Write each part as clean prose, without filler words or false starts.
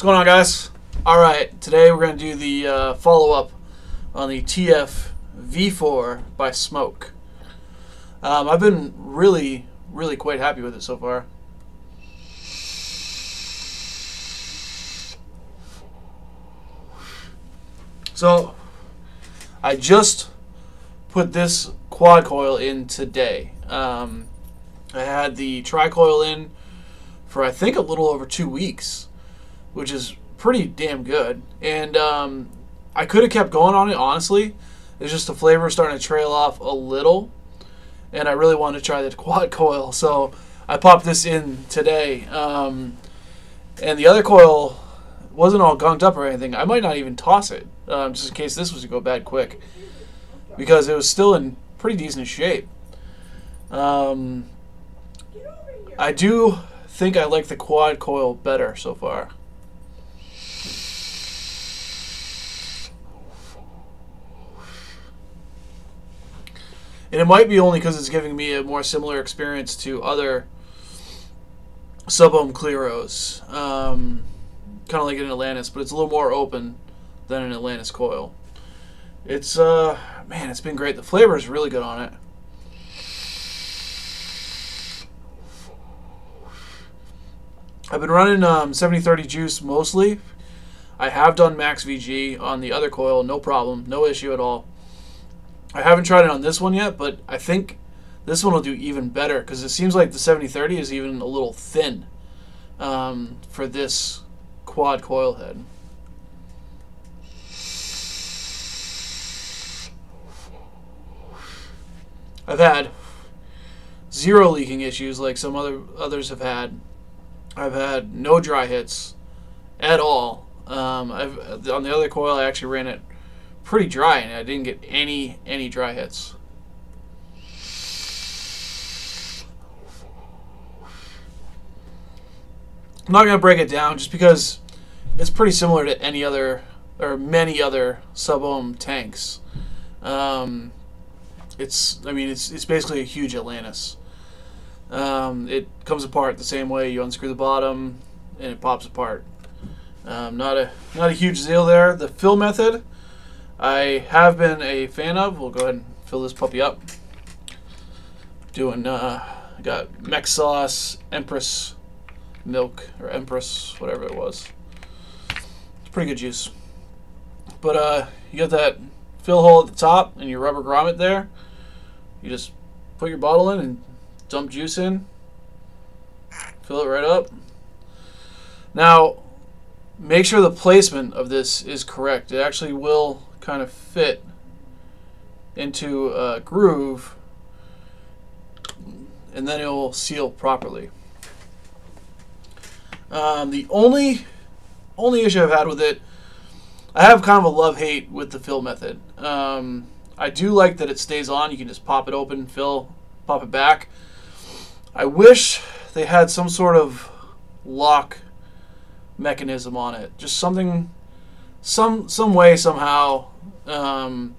going on, guys? Alright, today we're going to do the follow-up on the TFV4 by Smoke. I've been really quite happy with it so far. So, I just put this quad coil in today. I had the tri-coil in for I think a little over 2 weeks, which is pretty damn good. And I could have kept going on it, honestly. It's just the flavor starting to trail off a little, and I really wanted to try the quad coil, so I popped this in today. And the other coil wasn't all gunked up or anything. I might not even toss it, just in case this was to go bad quick, because it was still in pretty decent shape. I do think I like the quad coil better so far. And it might be only because it's giving me a more similar experience to other sub-ohm Cleros. Kind of like an Atlantis, but it's a little more open than an Atlantis coil. It's, man, it's been great. The flavor is really good on it. I've been running 70-30 juice mostly. I have done max VG on the other coil, no problem, no issue at all. I haven't tried it on this one yet, but I think this one will do even better because it seems like the 70-30 is even a little thin for this quad coil head. I've had zero leaking issues like some others have had. I've had no dry hits at all. On the other coil, I actually ran it pretty dry, and I didn't get any dry hits. I'm not gonna break it down just because it's pretty similar to any other or many other sub-ohm tanks. It's basically a huge Atlantis. It comes apart the same way. You unscrew the bottom and it pops apart. Not a huge deal there. The fill method I have been a fan of. We'll go ahead and fill this puppy up. Doing I got mech sauce, Empress milk, or Empress, whatever it was. It's pretty good juice. But you got that fill hole at the top and your rubber grommet there. You just put your bottle in and dump juice in, fill it right up. Now, make sure the placement of this is correct. It actually will kind of fit into a groove, and then it will seal properly. The only issue I've had with it, I have kind of a love-hate with the fill method. I do like that it stays on. You can just pop it open, fill, pop it back. I wish they had some sort of lock mechanism on it. Just something, some way, somehow, that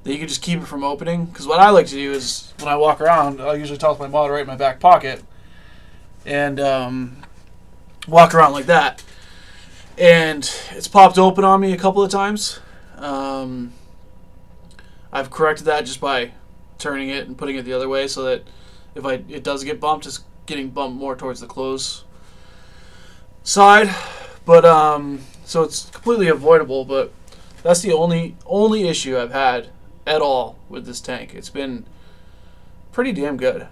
you could just keep it from opening. Because what I like to do is, when I walk around, I'll usually toss my model right in my back pocket and walk around like that. And it's popped open on me a couple of times. I've corrected that just by turning it and putting it the other way, so that if it does get bumped, it's getting bumped more towards the close side. But so it's completely avoidable. But that's the only issue I've had at all with this tank. It's been pretty damn good.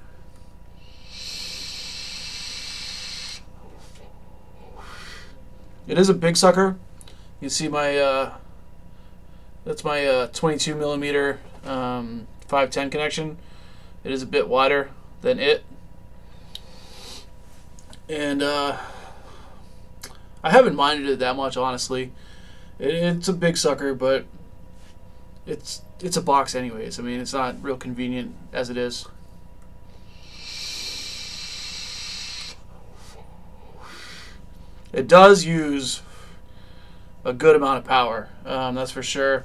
It is a big sucker. You can see my that's my 22 millimeter 510 connection. It is a bit wider than it, and I haven't minded it that much, honestly. It's a big sucker, but it's a box anyways. I mean, it's not real convenient as it is. It does use a good amount of power, that's for sure.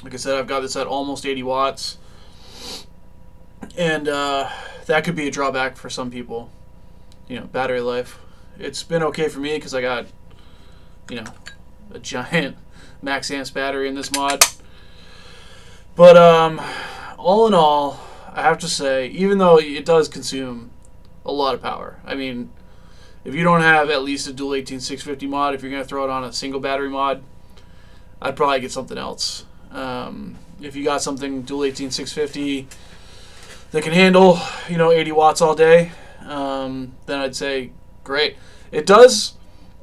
Like I said, I've got this at almost 80 watts, and that could be a drawback for some people. You know, battery life. It's been okay for me because I got you know, a giant max amps battery in this mod. But all in all, I have to say, even though it does consume a lot of power, I mean, if you don't have at least a dual 18650 mod, if you're going to throw it on a single battery mod, I'd probably get something else. If you got something dual 18650 that can handle, you know, 80 watts all day, then I'd say great. It does,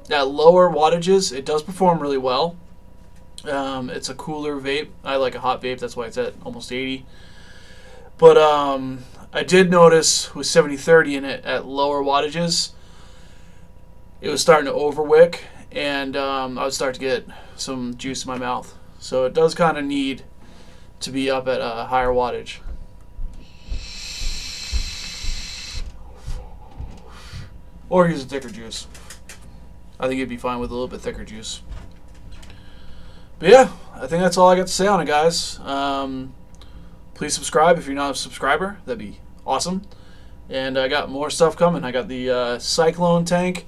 at lower wattages, it does perform really well. It's a cooler vape. I like a hot vape, that's why it's at almost 80. But I did notice with 7030 in it at lower wattages, it was starting to overwick, and I would start to get some juice in my mouth. So it does kind of need to be up at a higher wattage. Or use a thicker juice. I think it'd be fine with a little bit thicker juice. But yeah, I think that's all I got to say on it, guys. Please subscribe if you're not a subscriber. That'd be awesome. And I got more stuff coming. I got the Cyclone tank.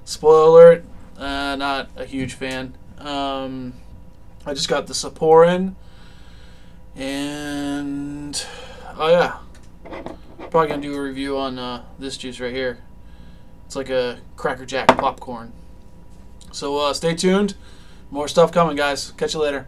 Spoiler alert, not a huge fan. I just got the sub-ohm in. And, oh yeah, probably going to do a review on this juice right here. It's like a Cracker Jack popcorn. So stay tuned. More stuff coming, guys. Catch you later.